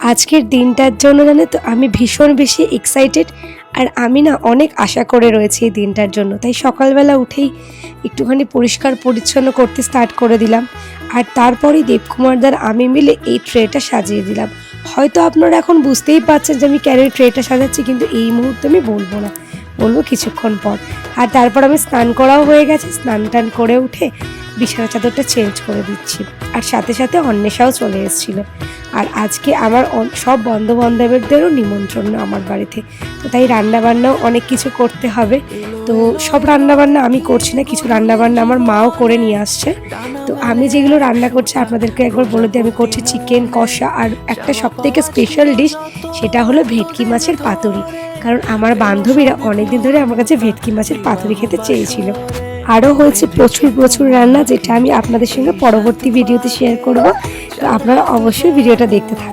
আজকের দিনটার জন্য জানো তো আমি ভীষণ বেশি এক্সাইটেড। আর আমি না অনেক আশা করে রয়েছি এই দিনটার জন্য। তাই সকালবেলা উঠেই একটুখানি পরিষ্কার পরিচ্ছন্ন করতে স্টার্ট করে দিলাম। আর তারপরেই দেবকুমারদার আমি মিলে এই ট্রেটা সাজিয়ে দিলাম। হয়তো আপনারা এখন বুঝতেই পারছেন যে আমি কেন এই ট্রেটা সাজাচ্ছি, কিন্তু এই মুহূর্তে আমি বলবো না, বলবো কিছুক্ষণ পর। আর তারপর আমি স্নান করাও হয়ে গেছে, স্নান টান করে উঠে বিছানা চাদরটা চেঞ্জ করে দিচ্ছি। আর সাথে সাথে অন্বেষাও চলে এসেছিলো। আর আজকে আমার সব বন্ধুবান্ধবদেরও নিমন্ত্রণ আমার বাড়িতে, তো তাই রান্নাবান্নাও অনেক কিছু করতে হবে। তো সব রান্নাবান্না আমি করছি না, কিছু রান্নাবান্না আমার মাও করে নিয়ে আসছে। তো আমি যেগুলো রান্না করছি আপনাদেরকে একবার বলে দিই, আমি করছি চিকেন কষা, আর একটা সবথেকে স্পেশাল ডিশ সেটা হলো ভেটকি মাছের পাতুরি। কারণ আমার বান্ধবীরা অনেকদিন ধরে আমার কাছে ভেটকি মাছের পাতুরি খেতে চেয়েছিল। আরও হয়েছে প্রচুর প্রচুর রান্না, যেটা আমি আপনাদের সঙ্গে পরবর্তী ভিডিওতে শেয়ার করব। তো আপনারা অবশ্যই ভিডিওটা দেখতে থাকুন।